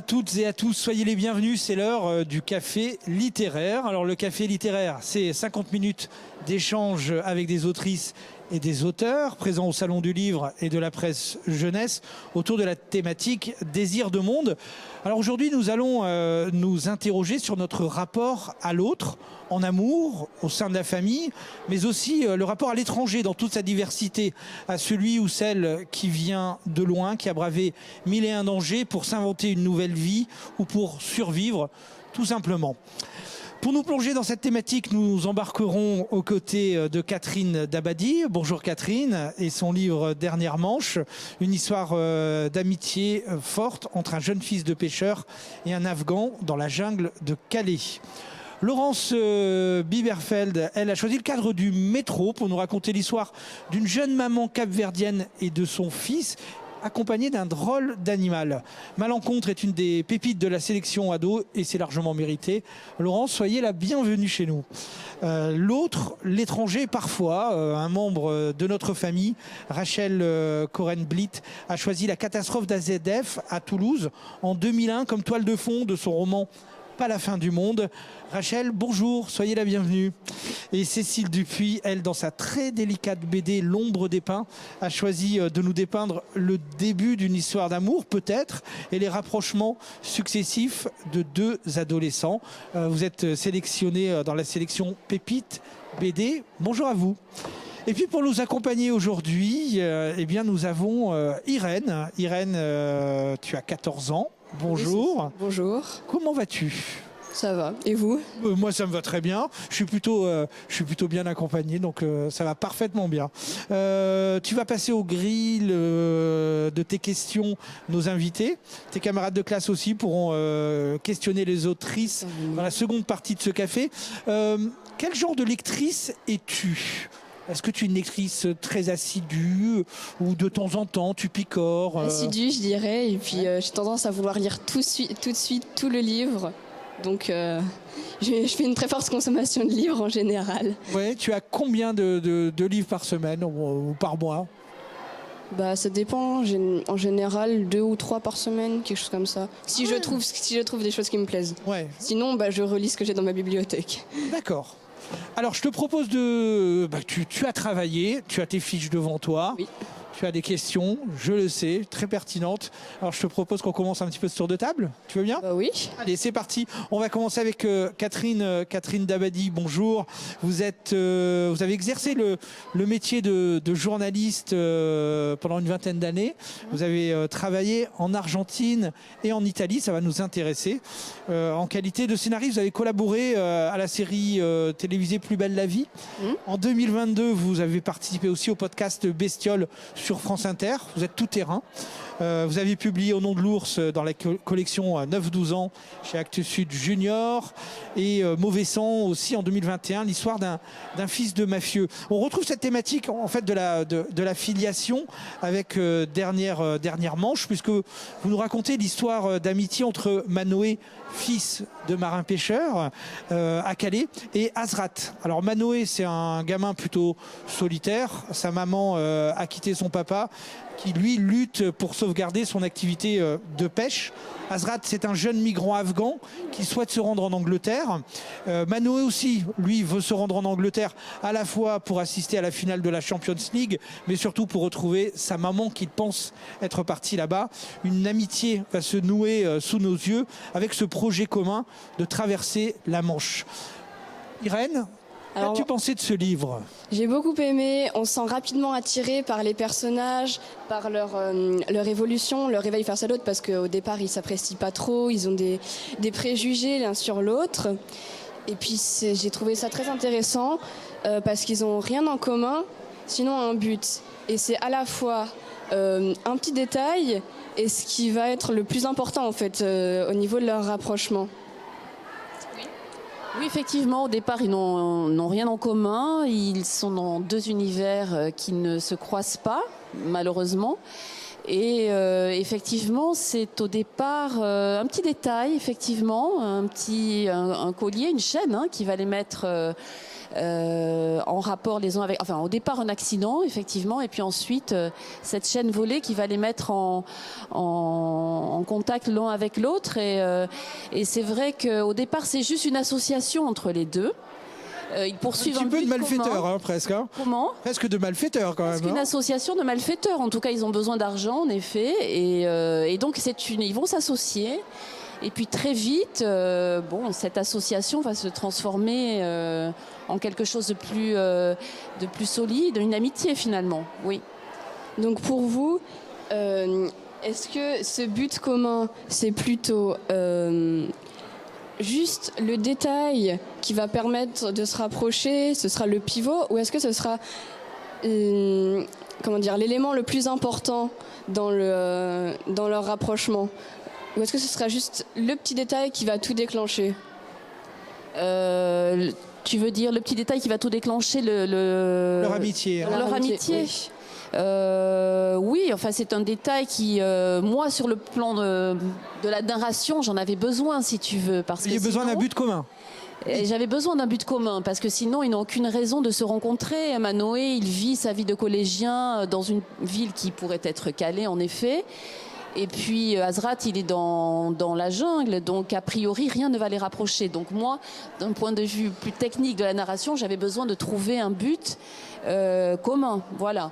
à toutes et à tous, soyez les bienvenus, c'est l'heure du café littéraire. Alors le café littéraire, c'est 50 minutes d'échange avec des autrices et des auteurs présents au Salon du Livre et de la Presse Jeunesse autour de la thématique Désir de monde. Alors aujourd'hui, nous allons nous interroger sur notre rapport à l'autre, en amour, au sein de la famille, mais aussi le rapport à l'étranger dans toute sa diversité, à celui ou celle qui vient de loin, qui a bravé 1001 dangers pour s'inventer une nouvelle vie ou pour survivre, tout simplement. Pour nous plonger dans cette thématique, nous embarquerons aux côtés de Catherine Dabadi. Bonjour Catherine, et son livre Dernière Manche, une histoire d'amitié forte entre un jeune fils de pêcheur et un Afghan dans la jungle de Calais. Laurence Bieberfeld, elle a choisi le cadre du métro pour nous raconter l'histoire d'une jeune maman capverdienne et de son fils, accompagné d'un drôle d'animal. Malencontre est une des pépites de la sélection ado et c'est largement mérité. Laurence, soyez la bienvenue chez nous. L'autre, l'étranger parfois, un membre de notre famille, Rachel Coren-Blitt, a choisi la catastrophe d'AZF à Toulouse en 2001 comme toile de fond de son roman Pas la fin du monde. Rachel, bonjour, soyez la bienvenue. Et Cécile Dupuis, elle, dans sa très délicate BD L'ombre des pins, a choisi de nous dépeindre le début d'une histoire d'amour, peut-être, et les rapprochements successifs de deux adolescents. Vous êtes sélectionné dans la sélection Pépite BD. Bonjour à vous. Et puis pour nous accompagner aujourd'hui, eh bien nous avons Irène. Irène, tu as 14 ans. Bonjour. Oui, bonjour. Comment vas-tu ? Ça va. Et vous ? Moi, ça me va très bien. Je suis plutôt bien accompagné, donc ça va parfaitement bien. Tu vas passer au grill de tes questions, nos invités. Tes camarades de classe aussi pourront questionner les autrices dans la seconde partie de ce café. Quel genre de lectrice es-tu ? Est-ce que tu es une lectrice très assidue ou de temps en temps tu picores Assidue, je dirais. Et puis j'ai tendance à vouloir lire tout de suite tout le livre. Donc je fais une très forte consommation de livres en général. Ouais, tu as combien de livres par semaine ou par mois ? Bah ça dépend. En général 2 ou 3 par semaine, quelque chose comme ça. Si je trouve des choses qui me plaisent. Ouais. Sinon, je relis ce que j'ai dans ma bibliothèque. D'accord. Alors, je te propose de... tu as travaillé, tu as tes fiches devant toi. Oui. Tu as des questions, je le sais, très pertinentes. Alors, je te propose qu'on commence un petit peu ce tour de table. Tu veux bien ? Oui. Allez, c'est parti. On va commencer avec Catherine Dabadi. Bonjour. Vous avez exercé le métier de journaliste pendant une vingtaine d'années. Vous avez travaillé en Argentine et en Italie. Ça va nous intéresser. En qualité de scénariste, vous avez collaboré à la série télévisée Plus belle la vie. En 2022, vous avez participé aussi au podcast Bestiole sur France Inter. Vous êtes tout terrain. Vous avez publié Au nom de l'ours dans la collection 9-12 ans chez Actes Sud Junior et Mauvais sang aussi en 2021, l'histoire d'un fils de mafieux. On retrouve cette thématique en fait de la filiation avec dernière manche, puisque vous nous racontez l'histoire d'amitié entre Manoé, fils de marin pêcheur à Calais, et Azrat. Alors Manoé, c'est un gamin plutôt solitaire. Sa maman a quitté son papa, qui lui lutte pour sauvegarder son activité de pêche. Azrat, c'est un jeune migrant afghan qui souhaite se rendre en Angleterre. Manoé aussi, lui, veut se rendre en Angleterre à la fois pour assister à la finale de la Champions League, mais surtout pour retrouver sa maman qu'il pense être partie là-bas. Une amitié va se nouer sous nos yeux avec ce projet commun de traverser la Manche. Irène, qu'as-tu pensé de ce livre ? J'ai beaucoup aimé, on se sent rapidement attiré par les personnages, par leur évolution, leur réveil face à l'autre, parce qu'au départ ils s'apprécient pas trop, ils ont des préjugés l'un sur l'autre. Et puis j'ai trouvé ça très intéressant parce qu'ils ont rien en commun, sinon un but. Et c'est à la fois un petit détail et ce qui va être le plus important en fait au niveau de leur rapprochement. Oui, effectivement, au départ, ils n'ont rien en commun. Ils sont dans deux univers qui ne se croisent pas, malheureusement. Et effectivement, c'est au départ un petit détail, effectivement, un collier, une chaîne qui va les mettre en rapport les uns avec, enfin au départ un accident effectivement, et puis ensuite cette chaîne volée qui va les mettre en contact l'un avec l'autre, et c'est vrai qu'au départ c'est juste une association entre les deux. Ils poursuivent un petit peu de malfaiteurs, commun. Presque. Hein. Comment ? Presque de malfaiteurs quand même. C'est une association de malfaiteurs. En tout cas, ils ont besoin d'argent, en effet, et donc ils vont s'associer. Et puis très vite, cette association va se transformer en quelque chose de plus solide, une amitié finalement. Oui. Donc pour vous, est-ce que ce but commun, c'est plutôt juste le détail qui va permettre de se rapprocher, ce sera le pivot, ou est-ce que ce sera l'élément le plus important dans leur rapprochement, ou est-ce que ce sera juste le petit détail qui va tout déclencher? Tu veux dire le petit détail qui va tout déclencher leur amitié. Leur amitié. Oui. Oui, enfin c'est un détail qui, moi sur le plan de la narration, j'en avais besoin si tu veux. J'ai besoin d'un but commun. J'avais besoin d'un but commun parce que sinon ils n'ont aucune raison de se rencontrer. Manoé, il vit sa vie de collégien dans une ville qui pourrait être Calais en effet. Et puis Azrat, il est dans la jungle, donc a priori rien ne va les rapprocher. Donc moi, d'un point de vue plus technique de la narration, j'avais besoin de trouver un but commun, voilà.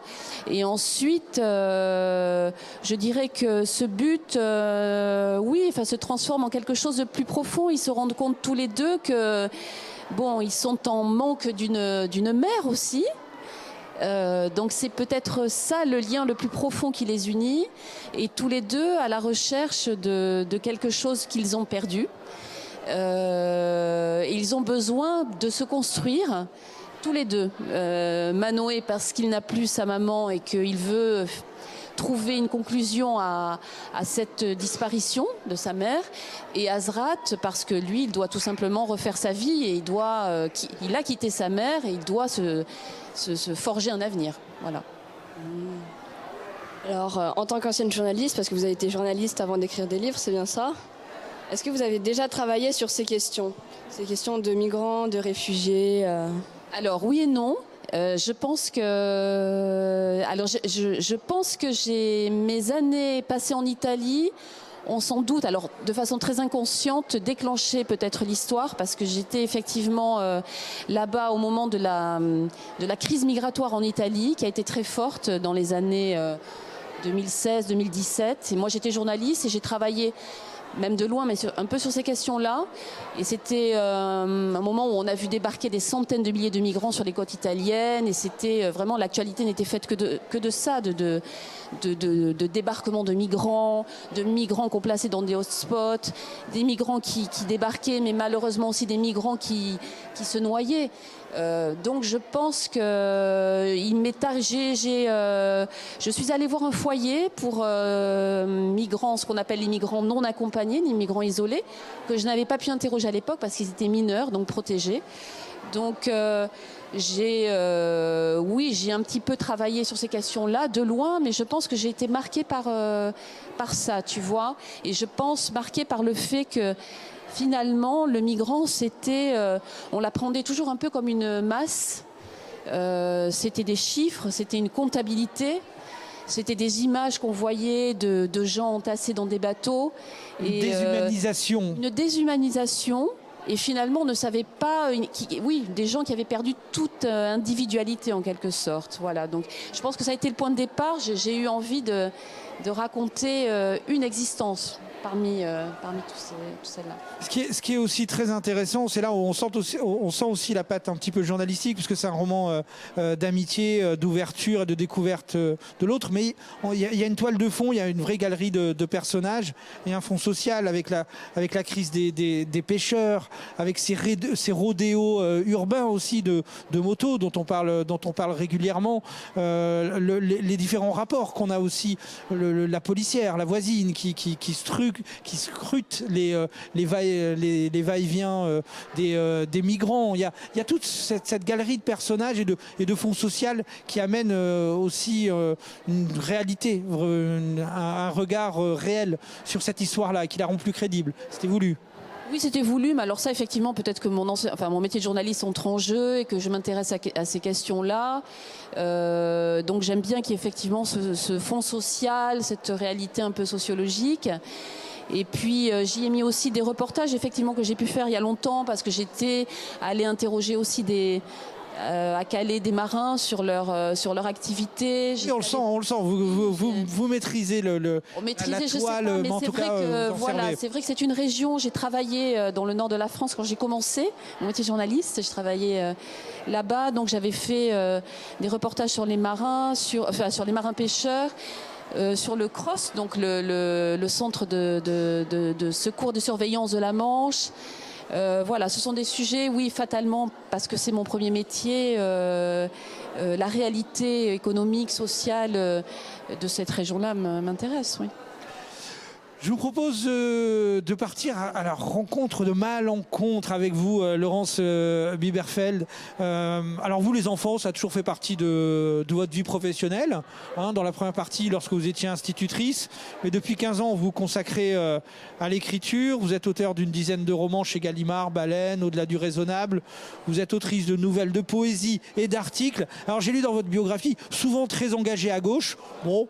Et ensuite, je dirais que ce but, se transforme en quelque chose de plus profond. Ils se rendent compte tous les deux que, ils sont en manque d'une mère aussi. Donc c'est peut-être ça le lien le plus profond qui les unit, et tous les deux à la recherche de quelque chose qu'ils ont perdu. Ils ont besoin de se construire tous les deux. Manoé parce qu'il n'a plus sa maman et qu'il veut trouver une conclusion à cette disparition de sa mère, et Azrat parce que lui il doit tout simplement refaire sa vie, et il a quitté sa mère et il doit se forger un avenir. Voilà. Alors, en tant qu'ancienne journaliste, parce que vous avez été journaliste avant d'écrire des livres, c'est bien ça? Est-ce que vous avez déjà travaillé sur ces questions de migrants, de réfugiés Alors, oui et non. Je pense que j'ai mes années passées en Italie ont sans doute, alors de façon très inconsciente, déclenché peut-être l'histoire, parce que j'étais effectivement là-bas au moment de la crise migratoire en Italie, qui a été très forte dans les années 2016-2017. Et moi j'étais journaliste et j'ai travaillé même de loin, mais un peu sur ces questions-là. Et c'était un moment où on a vu débarquer des centaines de milliers de migrants sur les côtes italiennes, et c'était vraiment, l'actualité n'était faite que de ça, de débarquement de migrants qu'on plaçait dans des hotspots, des migrants qui débarquaient, mais malheureusement aussi des migrants qui se noyaient. Donc je pense que je suis allée voir un foyer pour migrants, ce qu'on appelle les migrants non accompagnés, les migrants isolés, que je n'avais pas pu interroger à l'époque parce qu'ils étaient mineurs, donc protégés. Donc j'ai un petit peu travaillé sur ces questions-là de loin, mais je pense que j'ai été marquée par ça, tu vois. Et je pense marquée par le fait que finalement, le migrant, on l'appréhendait toujours un peu comme une masse. C'était des chiffres, c'était une comptabilité, c'était des images qu'on voyait de gens entassés dans des bateaux. Une déshumanisation. Une déshumanisation. Et finalement, on ne savait pas... des gens qui avaient perdu toute individualité en quelque sorte. Voilà. Donc, je pense que ça a été le point de départ. J'ai eu envie de raconter une existence parmi tous celles-là. Ce qui est aussi très intéressant, c'est là où on sent aussi la patte un petit peu journalistique, puisque c'est un roman d'amitié, d'ouverture et de découverte de l'autre. Mais il y a une toile de fond, il y a une vraie galerie de personnages, et un fond social avec la crise des pêcheurs, avec ces rodéos urbains aussi de motos dont on parle régulièrement, les différents rapports qu'on a aussi, la policière, la voisine qui scrute les va-et-vient des migrants. Il y a toute cette galerie de personnages et de fonds social qui amène aussi une réalité, un regard réel sur cette histoire-là, qui la rend plus crédible. C'était voulu. Oui, c'était voulu, mais alors ça, effectivement, peut-être que mon métier de journaliste entre en jeu et que je m'intéresse à ces questions-là. Donc j'aime bien qu'il y ait effectivement ce fond social, cette réalité un peu sociologique. Et puis j'y ai mis aussi des reportages, effectivement, que j'ai pu faire il y a longtemps, parce que j'étais allée interroger aussi à Calais des marins sur leur activité. Oui, on le sent. Vous maîtrisez la toile, mais en tout cas, voilà, c'est vrai que c'est une région. J'ai travaillé dans le nord de la France quand j'ai commencé mon métier de journaliste. Je travaillais là-bas, donc j'avais fait des reportages sur les marins, sur les marins pêcheurs. Sur le CROSS, donc le centre de secours de surveillance de la Manche. Voilà, ce sont des sujets, oui, fatalement, parce que c'est mon premier métier, la réalité économique, sociale de cette région-là m'intéresse, oui. Je vous propose de partir à la rencontre de Malencontre avec vous, Laurence Biberfeld. Alors vous, les enfants, ça a toujours fait partie de votre vie professionnelle. Hein, dans la première partie, lorsque vous étiez institutrice. Mais depuis 15 ans, vous vous consacrez à l'écriture. Vous êtes auteur d'une dizaine de romans chez Gallimard, Baleine, Au-delà du raisonnable. Vous êtes autrice de nouvelles, de poésie et d'articles. Alors j'ai lu dans votre biographie, souvent très engagée à gauche. Bon...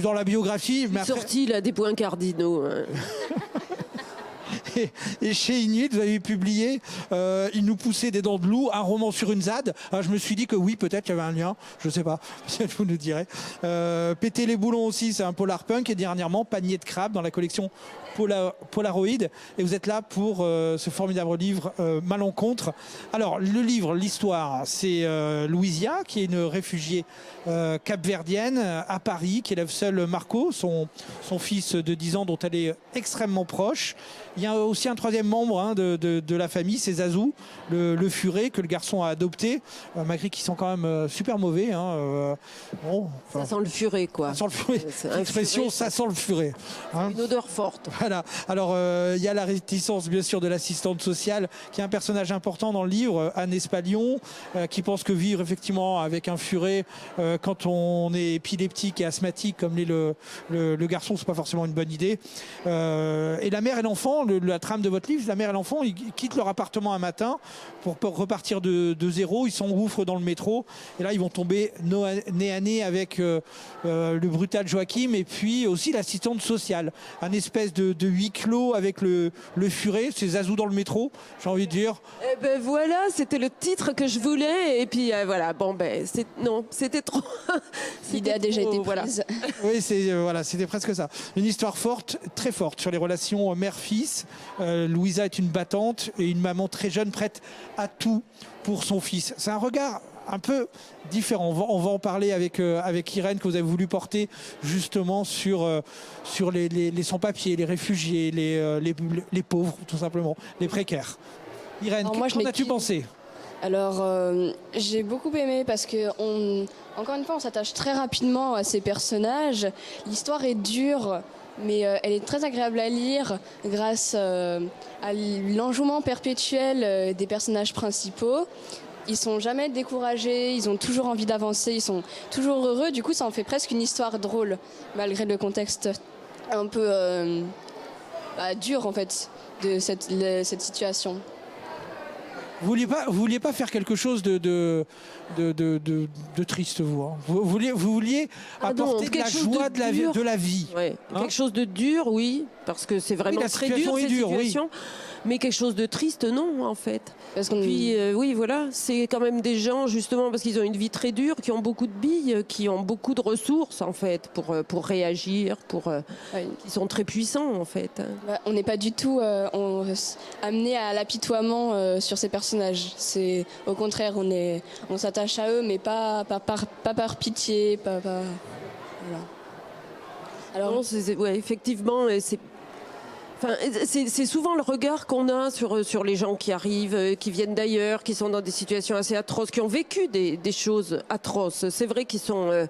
Dans la biographie... Mais après... sorti là des points cardinaux. Hein. Et chez Inuit, vous avez publié Il nous poussait des dents de loup, un roman sur une ZAD. Alors, je me suis dit que oui, peut-être qu'il y avait un lien. Je ne sais pas, vous nous direz. Péter les boulons aussi, c'est un polar punk. Et dernièrement, Panier de crabe dans la collection Polaroid. Et vous êtes là pour ce formidable livre Malencontre. Alors, le livre, l'histoire, c'est Louisia, qui est une réfugiée capverdienne à Paris, qui élève seule Marco, son fils de 10 ans dont elle est extrêmement proche. Il y a aussi un troisième membre de la famille, c'est Zazou, le furet que le garçon a adopté, malgré qu'ils sont quand même super mauvais. Bon, ça sent le furet, quoi. Ça sent le furet. L'expression, ça sent le furet. Hein. Une odeur forte. Voilà. Alors, il y a la réticence, bien sûr, de l'assistante sociale, qui est un personnage important dans le livre, Anne Espalion, qui pense que vivre effectivement avec un furet, quand on est épileptique et asthmatique, comme l'est le garçon, c'est pas forcément une bonne idée. Et la mère et l'enfant, la trame de votre livre, la mère et l'enfant, ils quittent leur appartement un matin pour repartir de zéro. Ils s'engouffrent dans le métro et là ils vont tomber nez à nez avec le brutal Joachim et puis aussi l'assistante sociale, un espèce de huis clos avec le furet. C'est Zazou dans le métro, j'ai envie de dire. Eh ben voilà, c'était le titre que je voulais et puis voilà, bon ben c'était trop. L'idée a déjà été prise. Voilà. Oui, c'était presque ça. Une histoire forte, très forte sur les relations mère-fille. Louisa est une battante et une maman très jeune, prête à tout pour son fils. C'est un regard un peu différent. On va en parler avec Irène, que vous avez voulu porter justement sur les sans-papiers, les réfugiés, les pauvres, tout simplement, les précaires. Irène, qu'en as-tu pensé ? Alors, j'ai beaucoup aimé parce que, encore une fois, on s'attache très rapidement à ces personnages. L'histoire est dure, mais elle est très agréable à lire grâce à l'enjouement perpétuel des personnages principaux. Ils sont jamais découragés, ils ont toujours envie d'avancer, ils sont toujours heureux. Du coup, ça en fait presque une histoire drôle, malgré le contexte un peu dur, en fait, de cette situation. Vous vouliez pas faire quelque chose de triste, vous. Hein. Vous vouliez apporter de la joie de la vie. Ouais. Hein, quelque chose de dur, oui, parce que c'est vraiment très dur cette situation. Oui. Mais quelque chose de triste, non, en fait. Puis, oui, voilà, c'est quand même des gens, justement, parce qu'ils ont une vie très dure, qui ont beaucoup de billes, qui ont beaucoup de ressources, en fait, pour réagir, qui sont très puissants, en fait. On n'est pas du tout amené à l'apitoiement sur ces personnages. C'est, au contraire, on s'attache à eux, mais pas par pitié, voilà. Alors, non, ouais, effectivement, c'est souvent le regard qu'on a sur les gens qui arrivent, qui viennent d'ailleurs, qui sont dans des situations assez atroces, qui ont vécu des choses atroces. C'est vrai qu'ils sont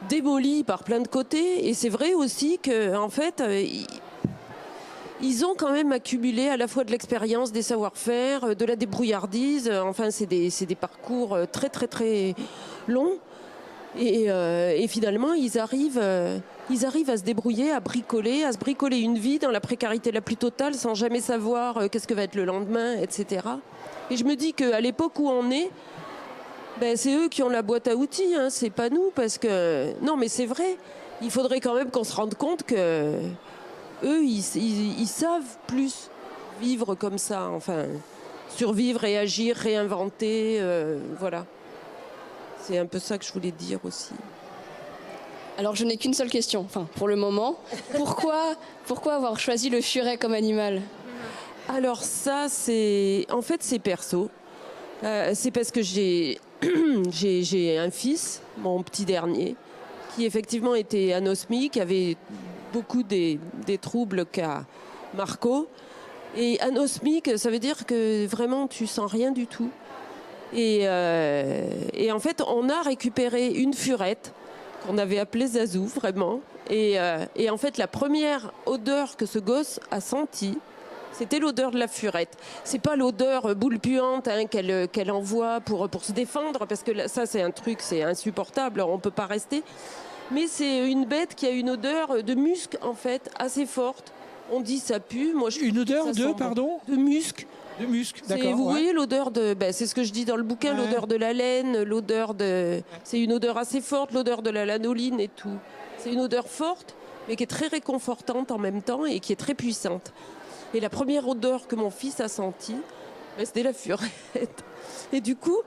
démolis par plein de côtés, et c'est vrai aussi qu'en fait, ils ont quand même accumulé à la fois de l'expérience, des savoir-faire, de la débrouillardise. Enfin, c'est des parcours très très très longs, et finalement, ils arrivent ils arrivent à se débrouiller, à se bricoler une vie dans la précarité la plus totale sans jamais savoir qu'est-ce que va être le lendemain, etc. Et je me dis qu'à l'époque où on est, c'est eux qui ont la boîte à outils, hein, c'est pas nous, parce que... Non, mais c'est vrai, il faudrait quand même qu'on se rende compte que eux, ils savent plus vivre comme ça, enfin, survivre, réagir, réinventer, voilà. C'est un peu ça que je voulais dire aussi. Alors je n'ai qu'une seule question, enfin pour le moment. Pourquoi avoir choisi le furet comme animal? Alors ça, c'est perso. C'est parce que j'ai un fils, mon petit dernier, qui effectivement était anosmique, avait beaucoup des troubles qu'a Marco. Et anosmique, ça veut dire que vraiment tu sens rien du tout. Et en fait, on a récupéré une furette qu'on avait appelée Zazou, vraiment. Et en fait, la première odeur que ce gosse a sentie, c'était l'odeur de la furette. C'est pas l'odeur boule puante qu'elle envoie pour se défendre, parce que ça, c'est un truc, c'est insupportable, on peut pas rester. Mais c'est une bête qui a une odeur de musc, en fait, assez forte. On dit ça pue. Moi, une odeur de, pardon ? De musc. De musc, d'accord. Vous voyez l'odeur de... c'est ce que je dis dans le bouquin, l'odeur de la laine, l'odeur de... C'est une odeur assez forte, l'odeur de la lanoline et tout. C'est une odeur forte, mais qui est très réconfortante en même temps et qui est très puissante. Et la première odeur que mon fils a sentie, c'était la furette. Et du coup,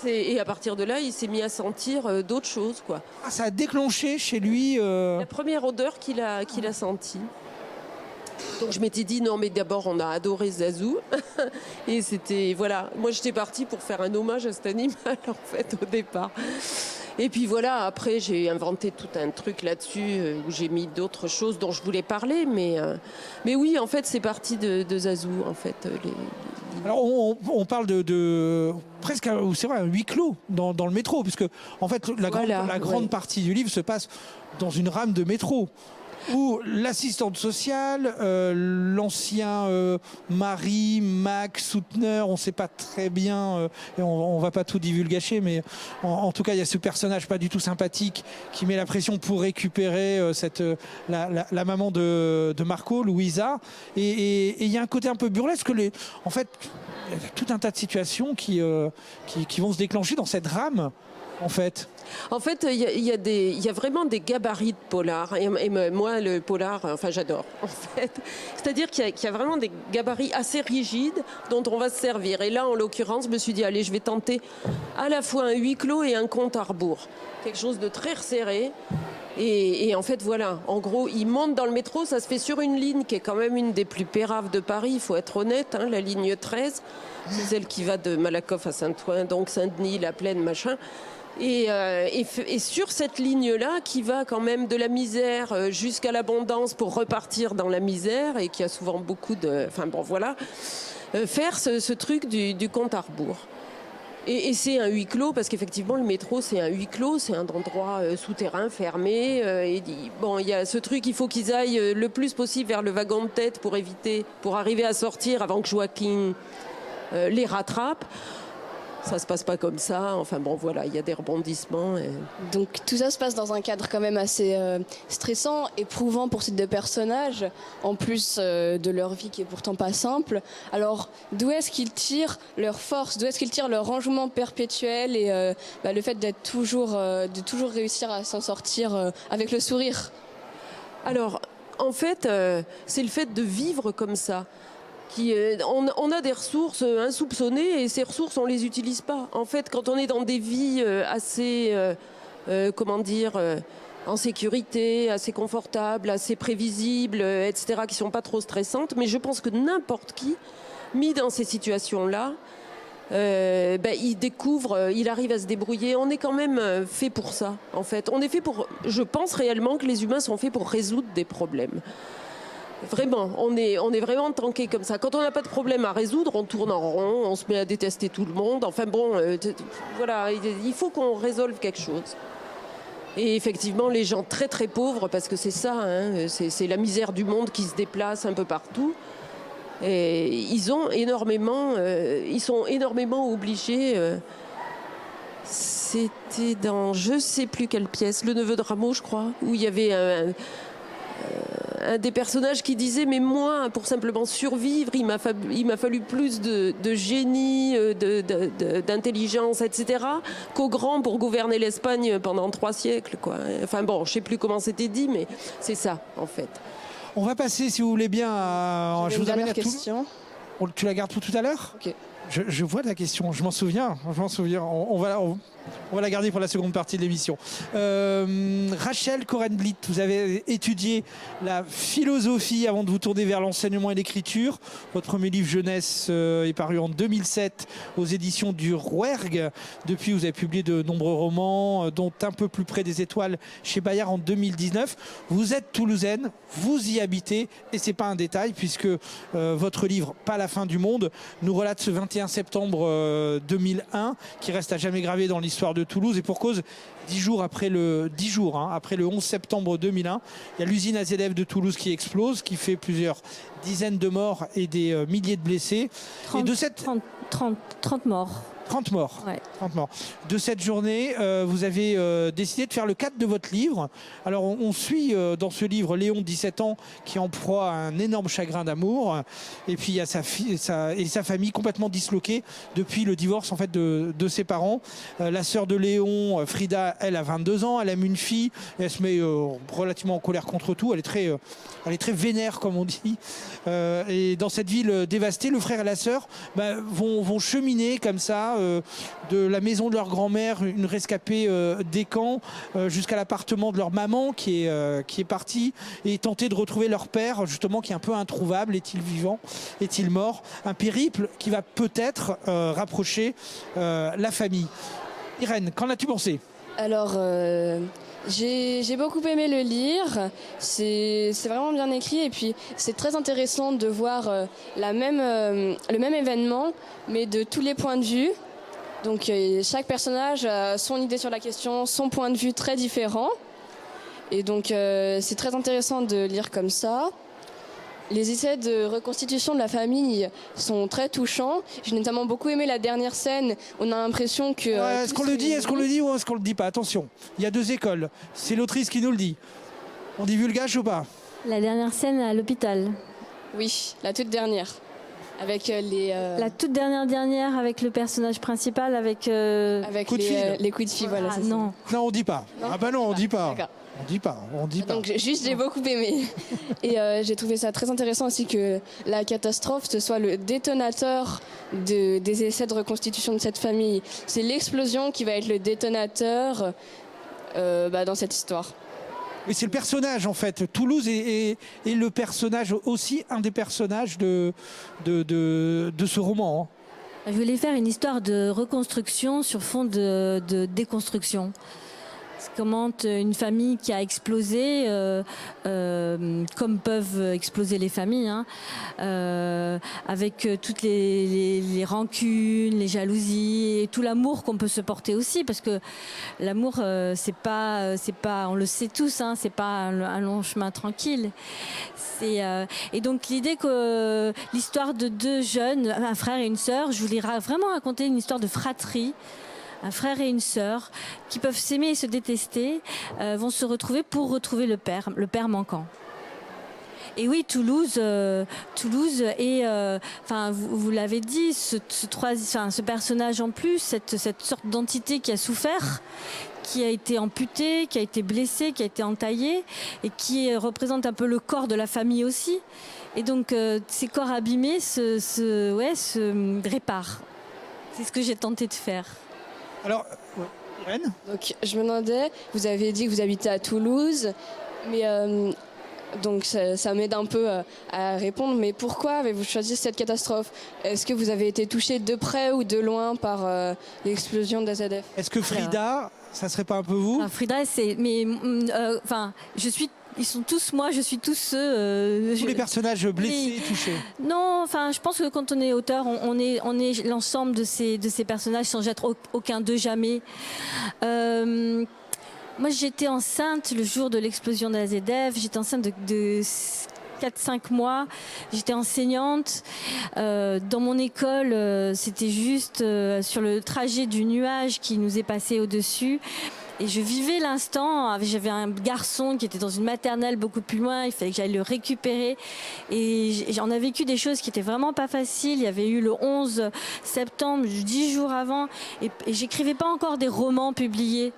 et à partir de là, il s'est mis à sentir d'autres choses, quoi. Ah, ça a déclenché chez lui... La première odeur qu'il a sentie. Donc je m'étais dit, non mais d'abord on a adoré Zazou. Et c'était, voilà, moi j'étais partie pour faire un hommage à cet animal en fait au départ. Et puis voilà, après j'ai inventé tout un truc là-dessus où j'ai mis d'autres choses dont je voulais parler. Mais oui, en fait c'est parti de Zazou en fait. Alors on parle de presque, c'est vrai, un huis clos dans le métro, puisque en fait la grande partie du livre se passe dans une rame de métro, où l'assistante sociale, l'ancien mari, Max, souteneur, on ne sait pas très bien, et on ne va pas tout divulgacher, mais en tout cas, il y a ce personnage pas du tout sympathique qui met la pression pour récupérer la maman de Marco, Louisa. Et il y a un côté un peu burlesque. En fait, il y a tout un tas de situations qui vont se déclencher dans cette rame. En fait, il y a vraiment des gabarits de polar. Et moi, le polar, enfin, j'adore. En fait, c'est-à-dire qu'il y a vraiment des gabarits assez rigides dont on va se servir. Et là, en l'occurrence, je me suis dit, allez, je vais tenter à la fois un huis clos et un compte à rebours. Quelque chose de très resserré. Et en fait, voilà. En gros, ils montent dans le métro. Ça se fait sur une ligne qui est quand même une des plus péraves de Paris. Il faut être honnête, hein, la ligne 13. C'est celle qui va de Malakoff à Saint-Ouen, donc Saint-Denis, La Plaine, machin. Et sur cette ligne-là, qui va quand même de la misère jusqu'à l'abondance pour repartir dans la misère, et qui a souvent beaucoup de... Enfin bon, voilà. Faire ce truc du compte à rebours. Et c'est un huis clos, parce qu'effectivement, le métro, c'est un huis clos, c'est un endroit souterrain, fermé. Il y a ce truc, il faut qu'ils aillent le plus possible vers le wagon de tête pour arriver à sortir avant que Joaquin les rattrape. Ça se passe pas comme ça. Enfin bon, voilà, il y a des rebondissements. Donc tout ça se passe dans un cadre quand même assez stressant, éprouvant pour ces deux personnages, en plus de leur vie qui est pourtant pas simple. Alors d'où est-ce qu'ils tirent leur force, d'où est-ce qu'ils tirent leur rangement perpétuel et le fait de toujours réussir à s'en sortir avec le sourire? Alors en fait, c'est le fait de vivre comme ça. On a des ressources insoupçonnées, et ces ressources, on ne les utilise pas. En fait, quand on est dans des vies assez, en sécurité, assez confortables, assez prévisibles, etc., qui ne sont pas trop stressantes, mais je pense que n'importe qui, mis dans ces situations-là, il découvre, il arrive à se débrouiller. On est quand même fait pour ça, en fait. Je pense réellement que les humains sont faits pour résoudre des problèmes. Vraiment, on est vraiment tanké comme ça. Quand on n'a pas de problème à résoudre, on tourne en rond, on se met à détester tout le monde. Enfin bon, voilà, il faut qu'on résolve quelque chose. Et effectivement, les gens très très pauvres, parce que c'est ça, hein, c'est la misère du monde qui se déplace un peu partout. Et ils sont énormément obligés. C'était dans je sais plus quelle pièce, Le Neveu de Rameau, je crois, où il y avait un des personnages qui disait mais moi, pour simplement survivre, il m'a fallu plus de génie, d'intelligence, etc., qu'aux grands pour gouverner l'Espagne pendant 3 siècles, quoi. Enfin bon, je sais plus comment c'était dit, mais c'est ça en fait. On va passer, si vous voulez bien, à... J'ai une dernière question. Tu la gardes pour tout à l'heure? Ok. Je vois la question, je m'en souviens. On va la garder pour la seconde partie de l'émission. Rachel Korenblit, vous avez étudié la philosophie avant de vous tourner vers l'enseignement et l'écriture. Votre premier livre jeunesse est paru en 2007 aux éditions du Rouergue. Depuis, vous avez publié de nombreux romans, dont Un peu plus près des étoiles chez Bayard en 2019. Vous êtes toulousaine, vous y habitez, et c'est pas un détail puisque votre livre Pas la fin du monde nous relate ce 21 septembre 2001 qui reste à jamais gravé dans l'histoire de Toulouse, et pour cause, 10 jours après le 11 septembre 2001, il y a l'usine AZF de Toulouse qui explose, qui fait plusieurs dizaines de morts et des milliers de blessés. 30 morts. 30 morts. Ouais. 30 morts. De cette journée, vous avez décidé de faire le cadre de votre livre. Alors, on suit dans ce livre Léon, 17 ans, qui en proie à un énorme chagrin d'amour. Et puis, il y a sa famille complètement disloquée depuis le divorce en fait, de ses parents. La sœur de Léon, Frida, elle a 22 ans. Elle aime une fille. Elle se met relativement en colère contre tout. Elle est très vénère, comme on dit. Et dans cette ville dévastée, le frère et la sœur vont cheminer comme ça de la maison de leur grand-mère, une rescapée des camps, jusqu'à l'appartement de leur maman qui est partie, et tenter de retrouver leur père, justement, qui est un peu introuvable. Est-il vivant? Est-il mort? Un périple qui va peut-être rapprocher la famille. Irène, qu'en as-tu pensé? Alors, j'ai beaucoup aimé le lire. C'est vraiment bien écrit, et puis c'est très intéressant de voir le même événement, mais de tous les points de vue. Donc chaque personnage a son idée sur la question, son point de vue très différent. Et donc c'est très intéressant de lire comme ça. Les essais de reconstitution de la famille sont très touchants. J'ai notamment beaucoup aimé la dernière scène. On a l'impression que... Est-ce qu'on le dit ou est-ce qu'on le dit pas? Attention, il y a 2 écoles. C'est l'autrice qui nous le dit. On divulgage ou pas? La dernière scène à l'hôpital. Oui, la toute dernière. Avec La toute dernière avec le personnage principal, avec Coup de fil. les coups de fil. Voilà, c'est ça. non. Non, on dit pas. Non, Ah bah non, on dit pas. D'accord. On dit pas. Donc j'ai beaucoup aimé. Et j'ai trouvé ça très intéressant aussi que la catastrophe, ce soit le détonateur des essais de reconstitution de cette famille. C'est l'explosion qui va être le détonateur dans cette histoire. Mais c'est le personnage en fait. Toulouse est le personnage aussi, un des personnages de ce roman. Je voulais faire une histoire de reconstruction sur fond de déconstruction. Comment une famille qui a explosé, comme peuvent exploser les familles, avec toutes les rancunes, les jalousies et tout l'amour qu'on peut se porter aussi, parce que l'amour, c'est pas, on le sait tous, c'est pas un long chemin tranquille. Et donc l'idée que l'histoire de 2 jeunes, un frère et une sœur, je voulais vraiment raconter une histoire de fratrie. Un frère et une sœur qui peuvent s'aimer et se détester, vont se retrouver pour retrouver le père manquant. Et oui, Toulouse est, vous l'avez dit, ce personnage en plus, cette sorte d'entité qui a souffert, qui a été amputée, qui a été blessée, qui a été entaillée, et qui représente un peu le corps de la famille aussi. Et donc, ces corps abîmés se réparent. C'est ce que j'ai tenté de faire. Alors, Irène? Donc je me demandais, vous avez dit que vous habitez à Toulouse, mais donc ça m'aide un peu à répondre, mais pourquoi avez-vous choisi cette catastrophe? Est-ce que vous avez été touché de près ou de loin par l'explosion d'AZF? Est-ce que Frida, ça serait pas un peu vous? Frida, ils sont tous moi, je suis tous ceux. Tous les personnages blessés et touchés. Non, je pense que quand on est auteur, on est l'ensemble de ces personnages sans être aucun d'eux jamais. Moi, j'étais enceinte le jour de l'explosion de la ZF. J'étais enceinte de 4-5 mois. J'étais enseignante. Dans mon école, c'était juste sur le trajet du nuage qui nous est passé au-dessus. Et je vivais l'instant. J'avais un garçon qui était dans une maternelle beaucoup plus loin. Il fallait que j'aille le récupérer. Et j'en ai vécu des choses qui étaient vraiment pas faciles. Il y avait eu le 11 septembre, 10 jours avant. Et j'écrivais pas encore des romans publiés.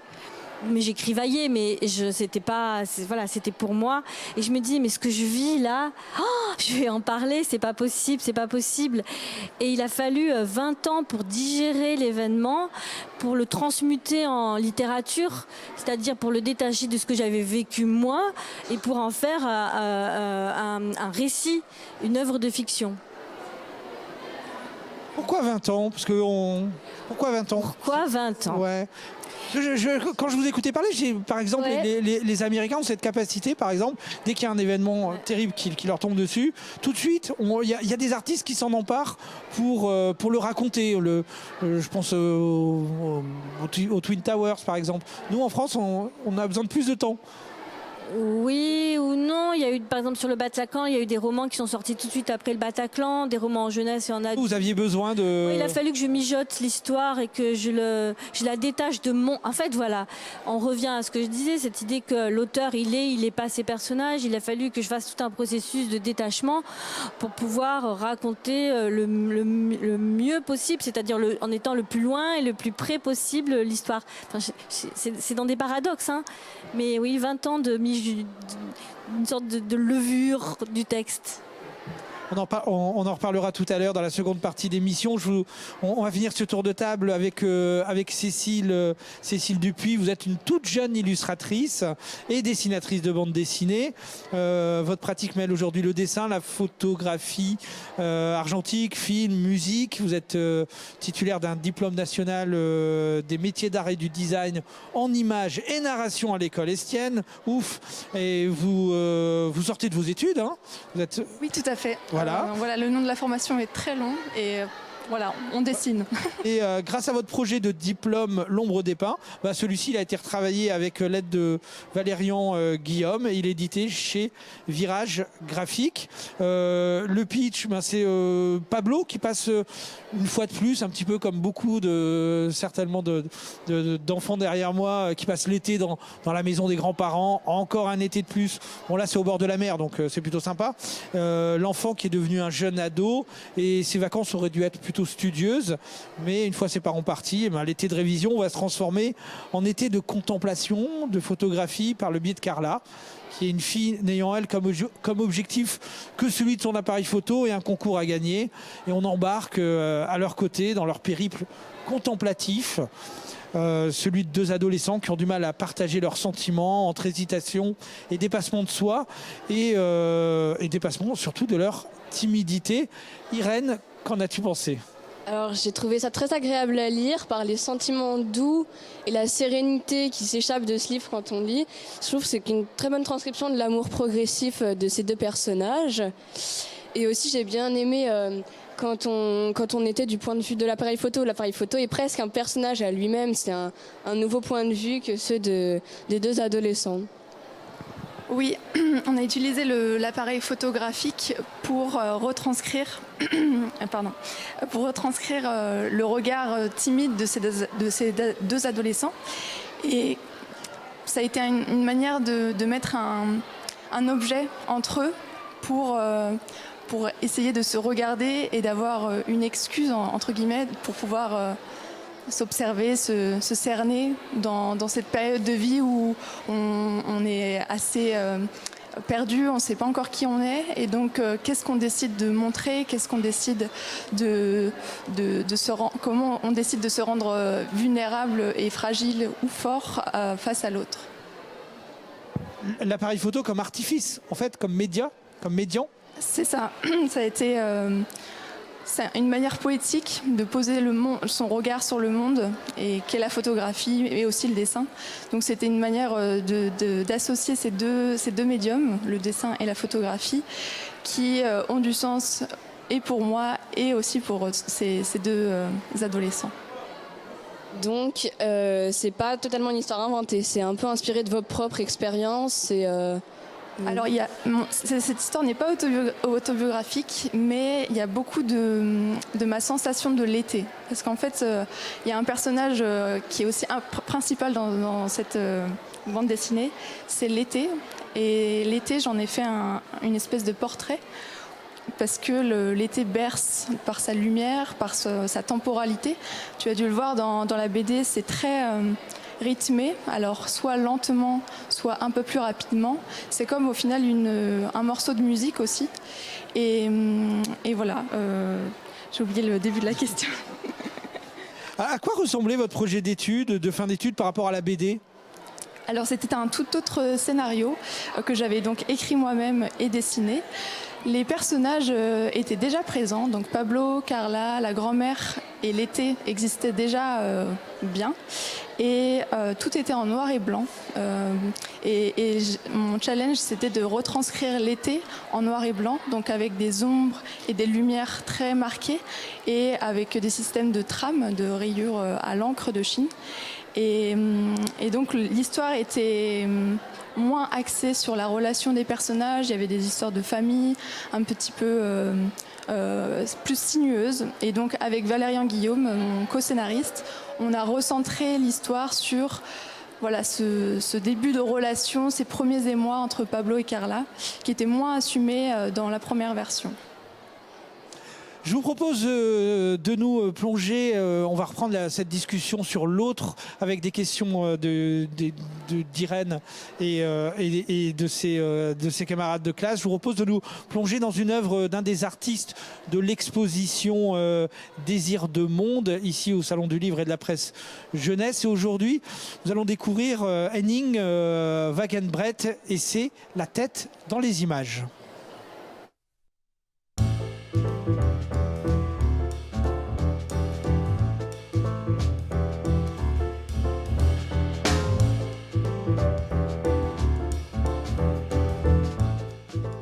Mais j'écrivaillais, mais c'était pour moi. Et je me dis, mais ce que je vis là, je vais en parler, c'est pas possible. Et il a fallu 20 ans pour digérer l'événement, pour le transmuter en littérature, c'est-à-dire pour le détacher de ce que j'avais vécu moi, et pour en faire un récit, une œuvre de fiction. Pourquoi 20 ans ? Pourquoi 20 ans ? Pourquoi 20 ans ? Ouais. Quand je vous écoutais parler, par exemple, les Américains ont cette capacité, par exemple, dès qu'il y a un événement terrible qui leur tombe dessus, tout de suite, il y a des artistes qui s'en emparent pour le raconter. Je pense aux Twin Towers, par exemple. Nous, en France, on a besoin de plus de temps. Oui ou non, il y a eu, par exemple, sur le Bataclan, il y a eu des romans qui sont sortis tout de suite après le Bataclan, des romans en jeunesse et en adulte. Vous aviez besoin de... Oui, il a fallu que je mijote l'histoire et que je la détache de mon... En fait, voilà, on revient à ce que je disais, cette idée que l'auteur, il est pas ses personnages. Il a fallu que je fasse tout un processus de détachement pour pouvoir raconter le mieux possible, c'est-à-dire en étant le plus loin et le plus près possible l'histoire. Enfin, c'est dans des paradoxes, hein. Mais oui, 20 ans une sorte de levure du texte. On en reparlera tout à l'heure dans la seconde partie d'émission. On va finir ce tour de table avec Cécile Dupuis. Vous êtes une toute jeune illustratrice et dessinatrice de bande dessinée. Votre pratique mêle aujourd'hui le dessin, la photographie argentique, film, musique. Vous êtes titulaire d'un diplôme national des métiers d'art et du design en images et narration à l'école Estienne. Ouf. Et vous sortez de vos études, hein. Oui, tout à fait. Voilà, le nom de la formation est très long et voilà, on dessine. Et grâce à votre projet de diplôme L'ombre des pins, celui-ci il a été retravaillé avec l'aide de Valérian Guillaume et il est édité chez Virage Graphique. Le pitch, c'est Pablo qui passe une fois de plus, un petit peu comme beaucoup certainement d'enfants derrière moi qui passent l'été dans la maison des grands-parents, encore un été de plus. Bon là c'est au bord de la mer donc c'est plutôt sympa. L'enfant qui est devenu un jeune ado et ses vacances auraient dû être plutôt studieuses, mais une fois ses parents partis, l'été de révision va se transformer en été de contemplation, de photographie par le biais de Carla, qui est une fille n'ayant elle comme objectif que celui de son appareil photo et un concours à gagner. Et on embarque à leur côté dans leur périple contemplatif, celui de deux adolescents qui ont du mal à partager leurs sentiments entre hésitation et dépassement de soi et dépassement surtout de leur timidité. Irène, qu'en as-tu pensé ? Alors j'ai trouvé ça très agréable à lire par les sentiments doux et la sérénité qui s'échappe de ce livre quand on lit. Je trouve que c'est une très bonne transcription de l'amour progressif de ces deux personnages. Et aussi j'ai bien aimé quand on était du point de vue de l'appareil photo. L'appareil photo est presque un personnage à lui-même. C'est un nouveau point de vue que ceux des deux adolescents. Oui, on a utilisé l'appareil photographique pour retranscrire, le regard timide de ces deux adolescents. Et ça a été une manière de mettre un objet entre eux pour essayer de se regarder et d'avoir une excuse, entre guillemets, pour pouvoir s'observer, se cerner dans cette période de vie où on est assez perdu, on ne sait pas encore qui on est, et donc qu'est-ce qu'on décide de montrer, qu'est-ce qu'on décide comment on décide de se rendre vulnérable et fragile ou fort face à l'autre. L'appareil photo comme artifice, en fait, comme médian. C'est ça, ça a été c'est une manière poétique de poser son regard sur le monde et qu'est la photographie et aussi le dessin. Donc c'était une manière d'associer ces deux médiums, le dessin et la photographie, qui ont du sens et pour moi et aussi pour ces deux adolescents. Donc c'est pas totalement une histoire inventée, c'est un peu inspiré de vos propres expériences Alors, cette histoire n'est pas autobiographique, mais il y a beaucoup de ma sensation de l'été. Parce qu'en fait, il y a un personnage qui est aussi principal dans cette bande dessinée, c'est l'été. Et l'été, j'en ai fait une espèce de portrait, parce que l'été berce par sa lumière, par sa temporalité. Tu as dû le voir dans la BD, c'est très rythmé, alors soit lentement, soit un peu plus rapidement. C'est comme au final un morceau de musique aussi. Et voilà, j'ai oublié le début de la question. À quoi ressemblait votre projet d'études, de fin d'études par rapport à la BD ? Alors c'était un tout autre scénario que j'avais donc écrit moi-même et dessiné. Les personnages étaient déjà présents, donc Pablo, Carla, la grand-mère et l'été existaient déjà bien. Et tout était en noir et blanc. Mon challenge, c'était de retranscrire l'été en noir et blanc, donc avec des ombres et des lumières très marquées, et avec des systèmes de trames, de rayures à l'encre de Chine. Et donc l'histoire était moins axée sur la relation des personnages. Il y avait des histoires de famille un petit peu plus sinueuses. Et donc avec Valérian Guillaume, mon co-scénariste, on a recentré l'histoire sur ce début de relation, ces premiers émois entre Pablo et Carla, qui étaient moins assumés dans la première version. Je vous propose de nous plonger, on va reprendre cette discussion sur l'autre avec des questions d'Irène et de ses camarades de classe. Je vous propose de nous plonger dans une œuvre d'un des artistes de l'exposition Désir de Monde, ici au Salon du Livre et de la Presse Jeunesse. Et aujourd'hui, nous allons découvrir Henning Wagenbreth et c'est La tête dans les images.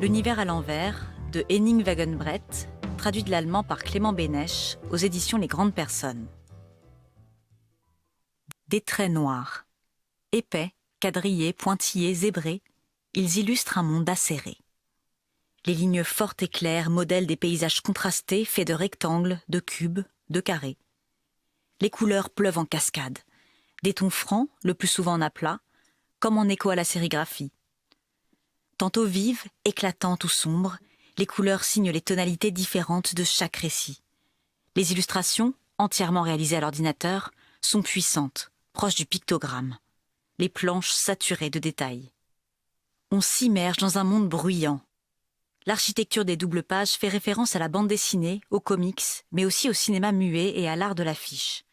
L'univers à l'envers de Henning Wagenbreth, traduit de l'allemand par Clément Bénèche aux éditions Les Grandes Personnes. Des traits noirs, épais, quadrillés, pointillés, zébrés, ils illustrent un monde acéré. Les lignes fortes et claires modèlent des paysages contrastés faits de rectangles, de cubes, de carrés. Les couleurs pleuvent en cascades, des tons francs, le plus souvent en aplat, comme en écho à la sérigraphie. Tantôt vives, éclatantes ou sombres, les couleurs signent les tonalités différentes de chaque récit. Les illustrations, entièrement réalisées à l'ordinateur, sont puissantes, proches du pictogramme. Les planches saturées de détails. On s'immerge dans un monde bruyant. L'architecture des doubles pages fait référence à la bande dessinée, aux comics, mais aussi au cinéma muet et à l'art de l'affiche.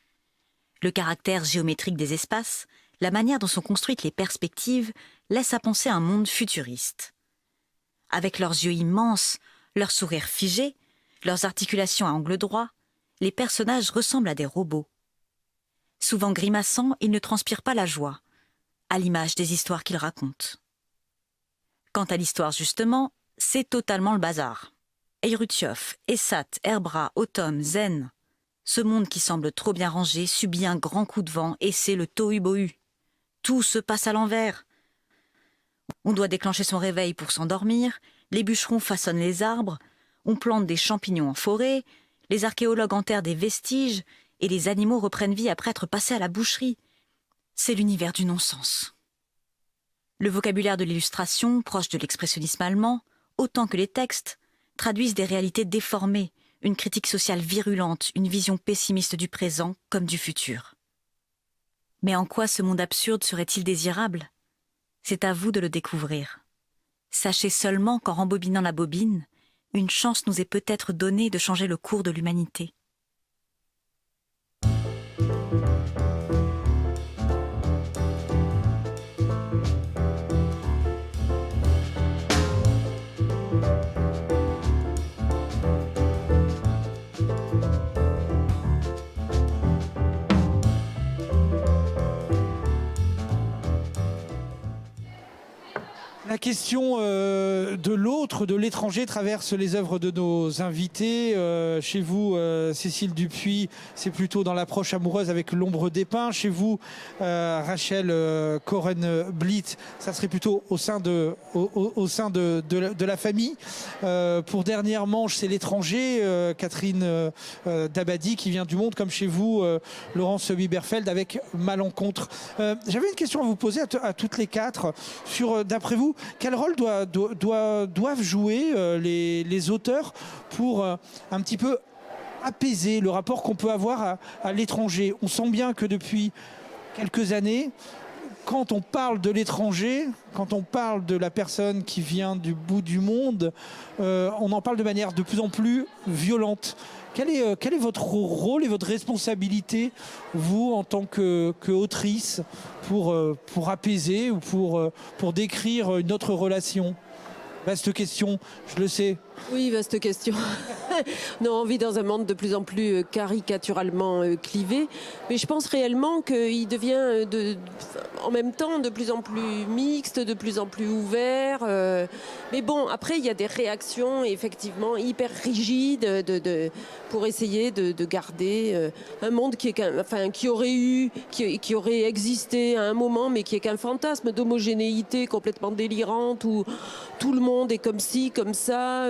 Le caractère géométrique des espaces, la manière dont sont construites les perspectives, laisse à penser un monde futuriste. Avec leurs yeux immenses, leurs sourires figés, leurs articulations à angle droit, les personnages ressemblent à des robots. Souvent grimaçants, ils ne transpirent pas la joie, à l'image des histoires qu'ils racontent. Quant à l'histoire justement, c'est totalement le bazar. Eirutioff, Essat, Herbra, Autumn, Zen. Ce monde qui semble trop bien rangé subit un grand coup de vent et c'est le tohu-bohu. Tout se passe à l'envers. On doit déclencher son réveil pour s'endormir, les bûcherons façonnent les arbres, on plante des champignons en forêt, les archéologues enterrent des vestiges et les animaux reprennent vie après être passés à la boucherie. C'est l'univers du non-sens. Le vocabulaire de l'illustration, proche de l'expressionnisme allemand, autant que les textes, traduisent des réalités déformées, une critique sociale virulente, une vision pessimiste du présent comme du futur. Mais en quoi ce monde absurde serait-il désirable ? C'est à vous de le découvrir. Sachez seulement qu'en rembobinant la bobine, une chance nous est peut-être donnée de changer le cours de l'humanité. La question de l'autre, de l'étranger, traverse les œuvres de nos invités. Chez vous, Cécile Dupuis, c'est plutôt dans l'approche amoureuse avec l'ombre des pins. Chez vous, Rachel Coren-Blitt, ça serait plutôt au sein de la famille. Pour dernière manche, c'est l'étranger, Catherine Dabadi, qui vient du Monde, comme chez vous, Laurence Biberfeld, avec Malencontre. J'avais une question à vous poser à toutes les quatre sur, d'après vous, quel rôle doivent jouer les auteurs pour un petit peu apaiser le rapport qu'on peut avoir à l'étranger. On sent bien que depuis quelques années, quand on parle de l'étranger, quand on parle de la personne qui vient du bout du monde, on en parle de manière de plus en plus violente. Quel est votre rôle et votre responsabilité, vous, en tant qu'autrice, pour apaiser ou pour décrire une autre relation ? Vaste question, je le sais. Oui, vaste question. On vit dans un monde de plus en plus caricaturalement clivé, mais je pense réellement qu'il devient en même temps de plus en plus mixte, de plus en plus ouvert. Mais bon, après, il y a des réactions effectivement hyper rigides pour essayer de garder un monde qui aurait existé à un moment, mais qui est qu'un fantasme d'homogénéité complètement délirante où tout le monde est comme ci, comme ça,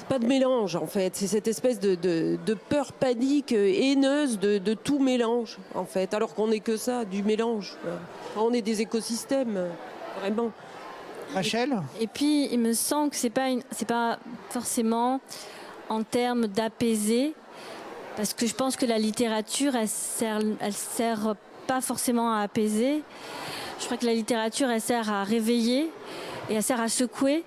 pas de mélange en fait. C'est cette espèce de peur panique haineuse de tout mélange en fait, alors qu'on n'est que ça, du mélange. On est des écosystèmes, vraiment. Rachel ? Et puis il me semble que c'est pas forcément en termes d'apaiser, parce que je pense que la littérature elle sert pas forcément à apaiser. Je crois que la littérature elle sert à réveiller et elle sert à secouer.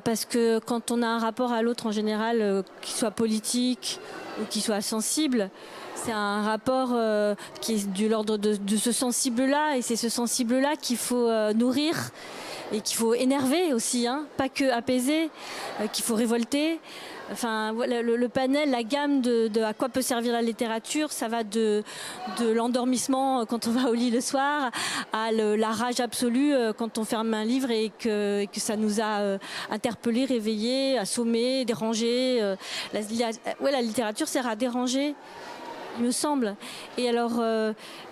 Parce que quand on a un rapport à l'autre en général, qu'il soit politique ou qu'il soit sensible, c'est un rapport qui est de l'ordre de ce sensible-là, et c'est ce sensible-là qu'il faut nourrir et qu'il faut énerver aussi, hein, pas que apaiser, qu'il faut révolter. Enfin, voilà, le panel, la gamme de à quoi peut servir la littérature, ça va de l'endormissement quand on va au lit le soir à la rage absolue quand on ferme un livre et que ça nous a interpellés, réveillés, assommés, dérangés. La littérature sert à déranger, il me semble. Et alors,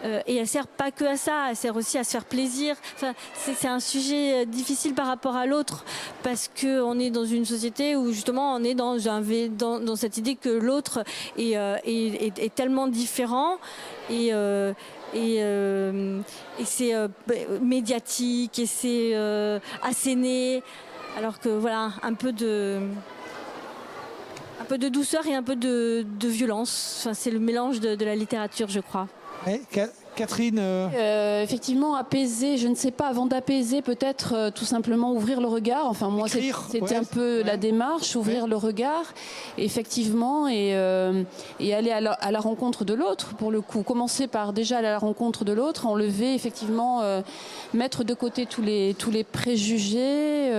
et elle sert pas que à ça, elle sert aussi à se faire plaisir. Enfin, c'est un sujet difficile par rapport à l'autre, parce que on est dans une société où justement on est dans cette idée que l'autre est tellement différent et c'est médiatique et c'est asséné, alors que voilà, un peu de douceur et un peu de violence. Enfin, c'est le mélange de la littérature, je crois. Ouais, Catherine Effectivement, apaiser, je ne sais pas, avant d'apaiser, peut-être tout simplement ouvrir le regard. Enfin, moi, c'était un peu la démarche, ouvrir le regard, effectivement, et aller à la rencontre de l'autre, pour le coup. Commencer par déjà aller à la rencontre de l'autre, enlever, effectivement, mettre de côté tous les préjugés,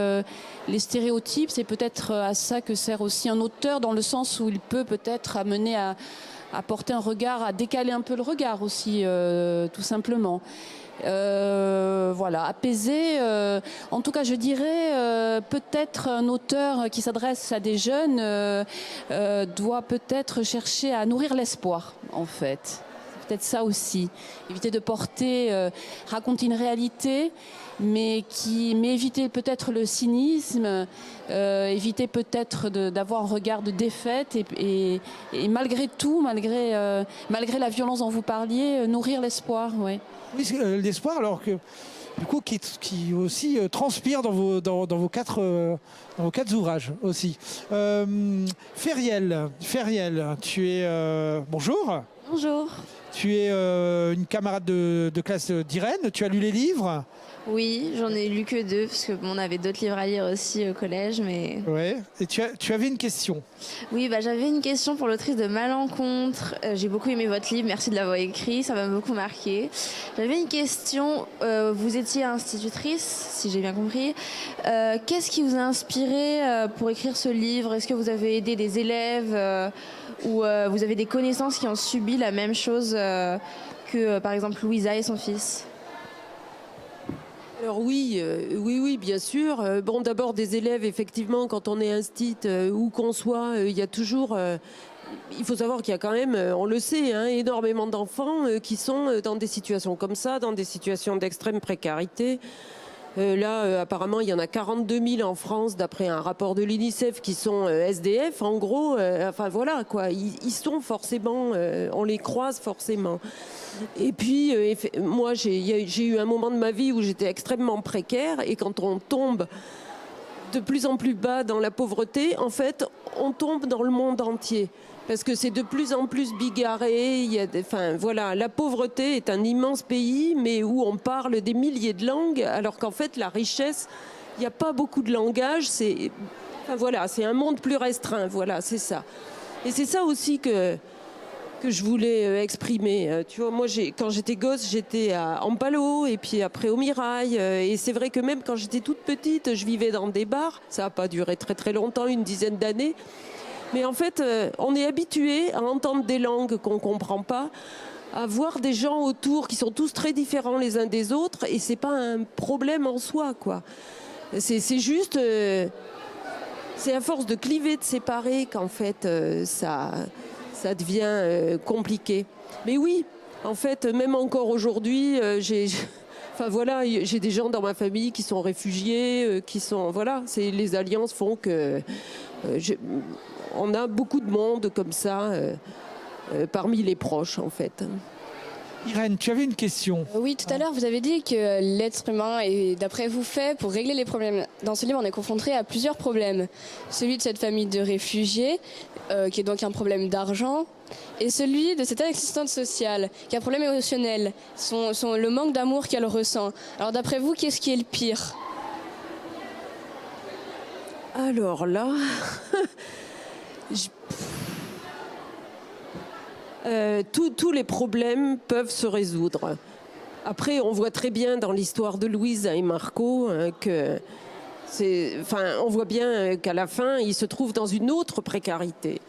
les stéréotypes. C'est peut-être à ça que sert aussi un auteur, dans le sens où il peut peut-être amener à porter un regard, à décaler un peu le regard aussi, tout simplement. Voilà, apaiser. En tout cas, je dirais, peut-être un auteur qui s'adresse à des jeunes doit peut-être chercher à nourrir l'espoir, en fait. C'est peut-être ça aussi. Éviter de raconter une réalité, mais éviter peut-être le cynisme, éviter peut-être d'avoir un regard de défaite et malgré tout, malgré la violence dont vous parliez, nourrir l'espoir, ouais. Oui, l'espoir, alors que du coup qui aussi transpire dans vos quatre ouvrages aussi. Feriel, tu es bonjour. Bonjour. Tu es une camarade de classe d'Irène. Tu as lu les livres? Oui, j'en ai lu que 2 parce que on avait d'autres livres à lire aussi au collège, mais. Ouais. Et tu avais une question. Oui, j'avais une question pour l'autrice de Malencontre. J'ai beaucoup aimé votre livre, merci de l'avoir écrit, ça m'a beaucoup marqué. J'avais une question. Vous étiez institutrice, si j'ai bien compris. Qu'est-ce qui vous a inspiré pour écrire ce livre? Est-ce que vous avez aidé des élèves ou vous avez des connaissances qui ont subi la même chose que, par exemple, Louisa et son fils? Alors oui, bien sûr. Bon, d'abord des élèves, effectivement, quand on est instit, où qu'on soit, il y a toujours... il faut savoir qu'il y a quand même, on le sait, hein, énormément d'enfants qui sont dans des situations comme ça, dans des situations d'extrême précarité. Apparemment, il y en a 42 000 en France, d'après un rapport de l'UNICEF, qui sont SDF. En gros, enfin voilà, quoi. Ils sont forcément, on les croise forcément. Et puis, moi, j'ai eu un moment de ma vie où j'étais extrêmement précaire. Et quand on tombe de plus en plus bas dans la pauvreté, en fait, on tombe dans le monde entier. Parce que c'est de plus en plus bigarré. Enfin, voilà, la pauvreté est un immense pays, mais où on parle des milliers de langues, alors qu'en fait, la richesse, il n'y a pas beaucoup de langages. Enfin, voilà, c'est un monde plus restreint. Voilà, c'est ça. Et c'est ça aussi que je voulais exprimer. Tu vois, moi, quand j'étais gosse, j'étais à Ampalo et puis après au Mirail. Et c'est vrai que même quand j'étais toute petite, je vivais dans des bars. Ça n'a pas duré très très longtemps, une dizaine d'années. Mais en fait, on est habitué à entendre des langues qu'on ne comprend pas, à voir des gens autour qui sont tous très différents les uns des autres, et c'est pas un problème en soi, quoi. C'est juste, c'est à force de cliver, de séparer qu'en fait, ça devient compliqué. Mais oui, en fait, même encore aujourd'hui, enfin voilà, j'ai des gens dans ma famille qui sont réfugiés, qui sont, voilà, les alliances font que on a beaucoup de monde comme ça parmi les proches, en fait. Irène, tu avais une question. Oui, tout à l'heure, vous avez dit que l'être humain est, d'après vous, fait pour régler les problèmes. Dans ce livre, on est confronté à plusieurs problèmes. Celui de cette famille de réfugiés, qui est donc un problème d'argent, et celui de cette assistante sociale, qui a un problème émotionnel, le manque d'amour qu'elle ressent. Alors, d'après vous, qu'est-ce qui est le pire ? Alors là... tous les problèmes peuvent se résoudre. Après, on voit très bien dans l'histoire de Louise et Marco on voit bien qu'à la fin, ils se trouvent dans une autre précarité.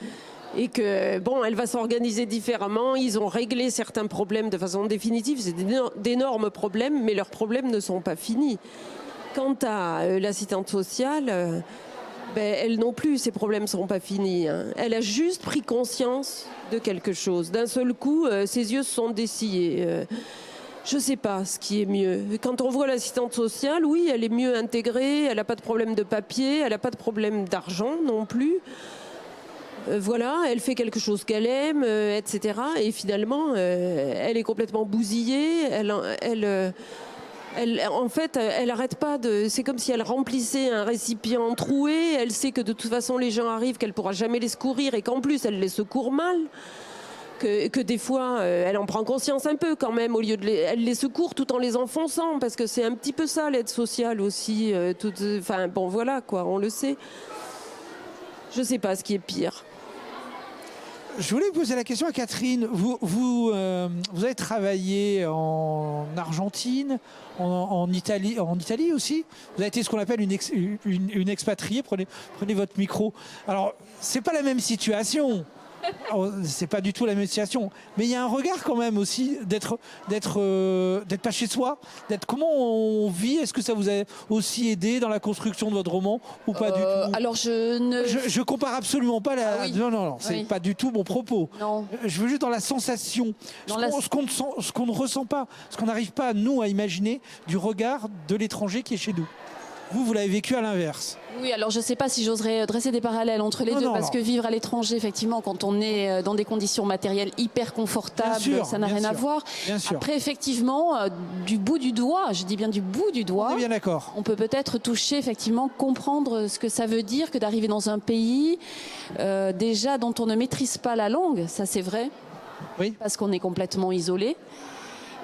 Et que, bon, elle va s'organiser différemment. Ils ont réglé certains problèmes de façon définitive. C'est d'énormes problèmes, mais leurs problèmes ne sont pas finis. Quant à l'assistante sociale... elle non plus, ses problèmes ne sont pas finis. Hein. Elle a juste pris conscience de quelque chose. D'un seul coup, ses yeux se sont dessillés. Je ne sais pas ce qui est mieux. Quand on voit l'assistante sociale, oui, elle est mieux intégrée, elle n'a pas de problème de papier, elle n'a pas de problème d'argent non plus. Voilà, elle fait quelque chose qu'elle aime, etc. Et finalement, elle est complètement bousillée. En fait, elle n'arrête pas de... C'est comme si elle remplissait un récipient troué. Elle sait que de toute façon, les gens arrivent, qu'elle ne pourra jamais les secourir et qu'en plus, elle les secourt mal. Que des fois, elle en prend conscience un peu quand même. Elle les secourt tout en les enfonçant, parce que c'est un petit peu ça, l'aide sociale aussi. Enfin, bon, voilà, quoi, on le sait. Je ne sais pas ce qui est pire. Je voulais poser la question à Catherine. Vous avez travaillé en Argentine, en Italie aussi. Vous avez été ce qu'on appelle une expatriée. Prenez votre micro. Alors, c'est pas la même situation. C'est pas du tout la même situation, mais il y a un regard quand même aussi d'être pas chez soi, comment on vit. Est-ce que ça vous a aussi aidé dans la construction de votre roman ou pas du tout? Alors je compare absolument pas oui. Non, c'est oui. pas du tout mon propos. Non. Je veux juste dans la sensation, ce qu'on ne ressent pas, ce qu'on n'arrive pas nous à imaginer du regard de l'étranger qui est chez nous. Vous l'avez vécu à l'inverse. Oui, alors je ne sais pas si j'oserais dresser des parallèles entre les deux, parce que vivre à l'étranger, effectivement, quand on est dans des conditions matérielles hyper confortables, ça n'a rien à voir. Après, effectivement, du bout du doigt, je dis bien du bout du doigt, on est bien d'accord. On peut peut-être toucher, effectivement, comprendre ce que ça veut dire que d'arriver dans un pays déjà dont on ne maîtrise pas la langue, ça c'est vrai, oui. Parce qu'on est complètement isolé.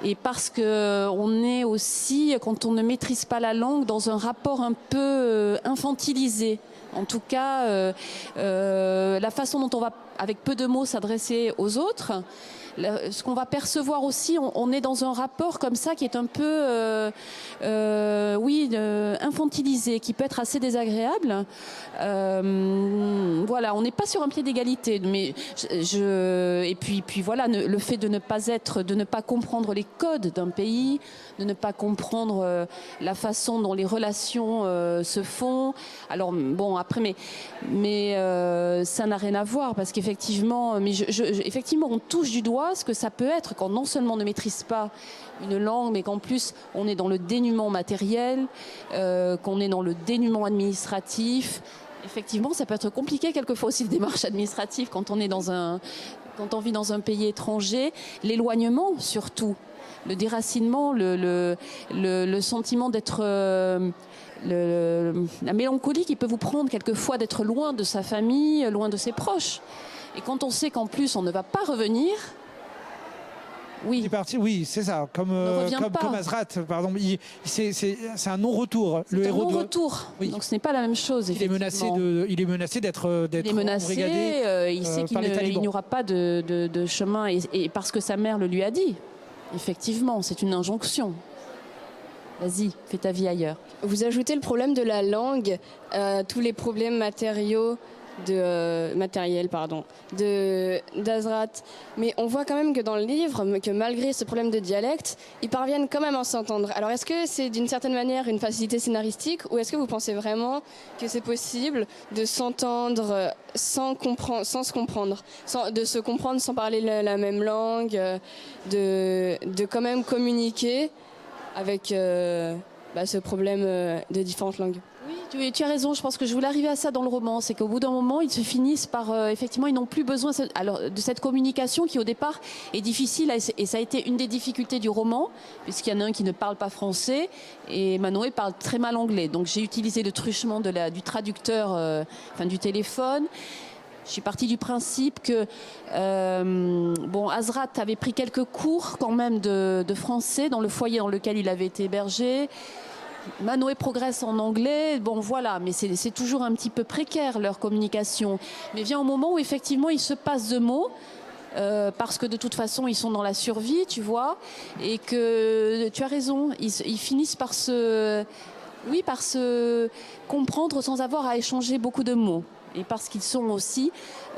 Et parce qu'on est aussi, quand on ne maîtrise pas la langue, dans un rapport un peu infantilisé. En tout cas, la façon dont on va avec peu de mots s'adresser aux autres. Ce qu'on va percevoir aussi, on est dans un rapport comme ça qui est un peu, infantilisé, qui peut être assez désagréable. Voilà, on n'est pas sur un pied d'égalité, mais et puis voilà, le fait de ne pas comprendre les codes d'un pays, de ne pas comprendre la façon dont les relations se font. Alors bon, après, mais ça n'a rien à voir parce qu'effectivement, effectivement, on touche du doigt ce que ça peut être quand non seulement on ne maîtrise pas une langue, mais qu'en plus on est dans le dénuement matériel, qu'on est dans le dénuement administratif. Effectivement, ça peut être compliqué quelquefois aussi, les démarches administratives quand on vit dans un pays étranger. L'éloignement surtout, le déracinement, le sentiment d'être... la mélancolie qui peut vous prendre quelquefois d'être loin de sa famille, loin de ses proches. Et quand on sait qu'en plus on ne va pas revenir... Oui. Il est parti, oui, c'est ça. Comme Azrat, pardon. C'est un non-retour. C'est un non-retour. Oui. Donc ce n'est pas la même chose. Il est menacé d'être embrigadé. Il sait qu'il n'y aura pas de chemin. Et parce que sa mère le lui a dit. Effectivement, c'est une injonction. Vas-y, fais ta vie ailleurs. Vous ajoutez le problème de la langue, tous les problèmes matériels d'Azrat. Mais on voit quand même que dans le livre, que malgré ce problème de dialecte, ils parviennent quand même à s'entendre. Alors est-ce que c'est d'une certaine manière une facilité scénaristique ou est-ce que vous pensez vraiment que c'est possible de s'entendre sans se comprendre, de se comprendre sans parler la même langue, de quand même communiquer avec ce problème de différentes langues? Oui, tu as raison. Je pense que je voulais arriver à ça dans le roman. C'est qu'au bout d'un moment, ils se finissent par... effectivement, ils n'ont plus besoin de cette communication qui, au départ, est difficile. Et ça a été une des difficultés du roman, puisqu'il y en a un qui ne parle pas français et Manoé parle très mal anglais. Donc, j'ai utilisé le truchement du traducteur, du téléphone. Je suis partie du principe que Azrat avait pris quelques cours quand même de français dans le foyer dans lequel il avait été hébergé. Manoé progresse en anglais, bon voilà, mais c'est toujours un petit peu précaire leur communication. Mais vient un moment où effectivement ils se passent de mots, parce que de toute façon ils sont dans la survie, tu vois, et que tu as raison, ils finissent par se comprendre sans avoir à échanger beaucoup de mots. Et parce qu'ils sont aussi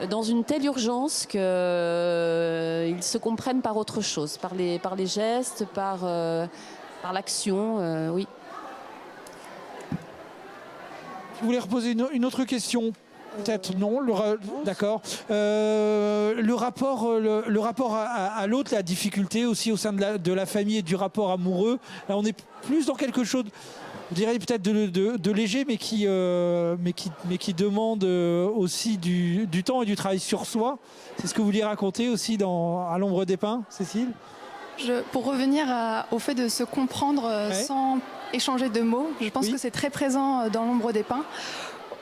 dans une telle urgence qu'ils se comprennent par autre chose, par les gestes, par l'action, oui. Vous voulez reposer une autre question? Peut-être non. D'accord. Le rapport à l'autre, la difficulté aussi au sein de la famille et du rapport amoureux. Là, on est plus dans quelque chose, je dirais peut-être de léger, mais qui demande aussi du temps et du travail sur soi. C'est ce que vous vouliez raconter aussi à l'ombre des pins, Cécile? Pour revenir au fait de se comprendre sans échanger de mots, je pense que c'est très présent dans l'ombre des pins.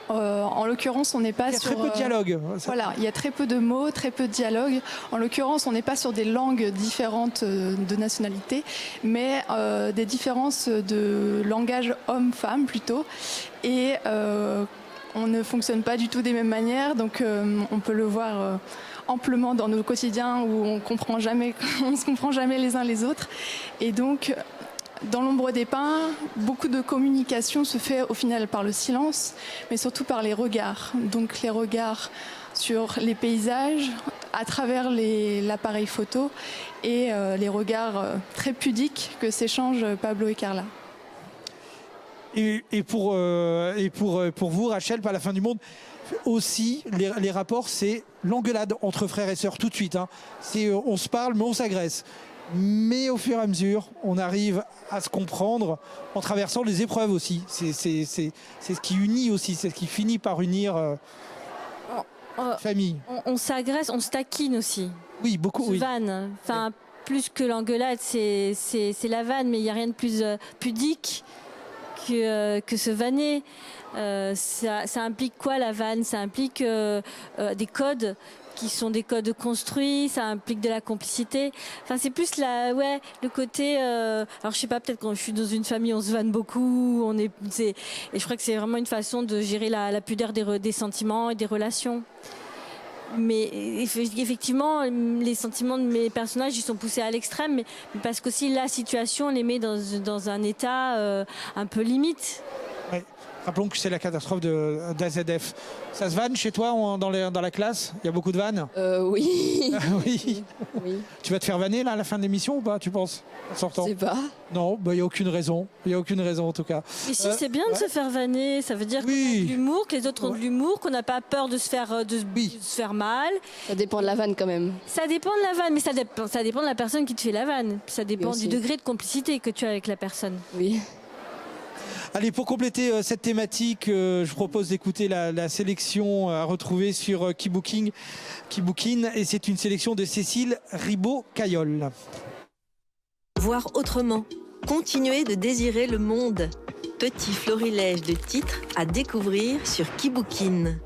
En l'occurrence, on n'est pas sur... Il y a très peu de dialogue. Voilà, il y a très peu de mots, très peu de dialogue. En l'occurrence, on n'est pas sur des langues différentes de nationalité, mais des différences de langage homme-femme plutôt. Et on ne fonctionne pas du tout des mêmes manières, donc on peut le voir amplement dans nos quotidiens où on ne se comprend jamais les uns les autres. Et donc... Dans l'ombre des pins, beaucoup de communication se fait au final par le silence, mais surtout par les regards. Donc les regards sur les paysages, à travers l'appareil photo, et les regards très pudiques que s'échangent Pablo et Carla. Et pour vous, Rachel, pas la fin du monde, aussi, les rapports, c'est l'engueulade entre frères et sœurs tout de suite. Hein. On se parle, mais on s'agresse. Mais au fur et à mesure, on arrive à se comprendre en traversant les épreuves aussi. C'est ce qui unit aussi, c'est ce qui finit par unir famille. On s'agresse, on se taquine aussi. Oui, beaucoup. On se vanne. Enfin, plus que l'engueulade, c'est la vanne, mais il n'y a rien de plus pudique que se vanner. Ça implique quoi la vanne? Ça implique des codes qui sont des codes construits, ça implique de la complicité. Enfin, c'est plus le côté... alors, je sais pas, peut-être quand je suis dans une famille, on se vanne beaucoup, et je crois que c'est vraiment une façon de gérer la pudeur des sentiments et des relations. Mais effectivement, les sentiments de mes personnages, ils sont poussés à l'extrême, mais parce qu'aussi la situation les met dans un état un peu limite. Ouais. Rappelons que c'est la catastrophe d'AZF. Ça se vanne chez toi dans la classe? Il y a beaucoup de vannes? Oui. Oui. Oui. Tu vas te faire vanner là à la fin de l'émission ou pas, tu penses, en sortant? Je sais pas. Non, il n'y a aucune raison. Il n'y a aucune raison en tout cas. Et si c'est bien de se faire vanner, ça veut dire qu'on a de l'humour, que les autres ont de l'humour, qu'on n'a pas peur de se faire mal. Ça dépend de la vanne quand même. Ça dépend de la vanne, mais ça dépend de la personne qui te fait la vanne. Ça dépend du degré de complicité que tu as avec la personne. Oui. Allez, pour compléter cette thématique, je vous propose d'écouter la sélection à retrouver sur Keybooking. Et c'est une sélection de Cécile Ribaud-Caillol. Voir autrement. Continuer de désirer le monde. Petit florilège de titres à découvrir sur Keybooking.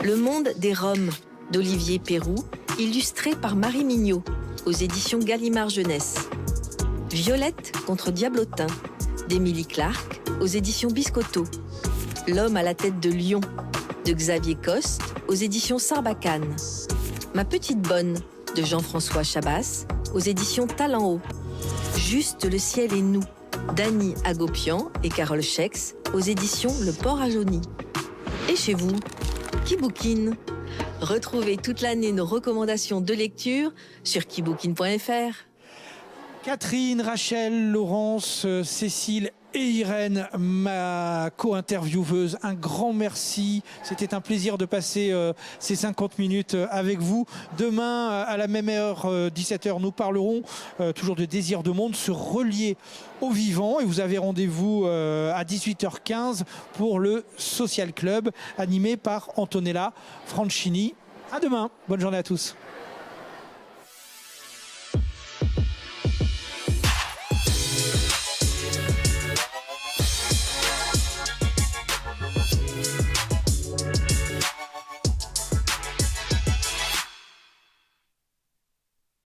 Le monde des Roms d'Olivier Perroux, illustré par Marie Mignot, aux éditions Gallimard Jeunesse. Violette contre Diablotin, d'Émilie Clark, aux éditions Biscotto. L'homme à la tête de lion, de Xavier Coste, aux éditions Sarbacane. Ma petite bonne, de Jean-François Chabas, aux éditions Talent Haut. Juste le ciel et nous, d'Annie Agopian et Carole Schex, aux éditions Le Port à Jauny. Et chez vous, Keybooking. Retrouvez toute l'année nos recommandations de lecture sur keybooking.fr. Catherine, Rachel, Laurence, Cécile et Irène, ma co-intervieweuse, un grand merci. C'était un plaisir de passer ces 50 minutes avec vous. Demain, à la même heure, 17h, nous parlerons toujours de Désir de monde, se relier au vivant. Et vous avez rendez-vous à 18h15 pour le Social Club, animé par Antonella Franchini. À demain. Bonne journée à tous.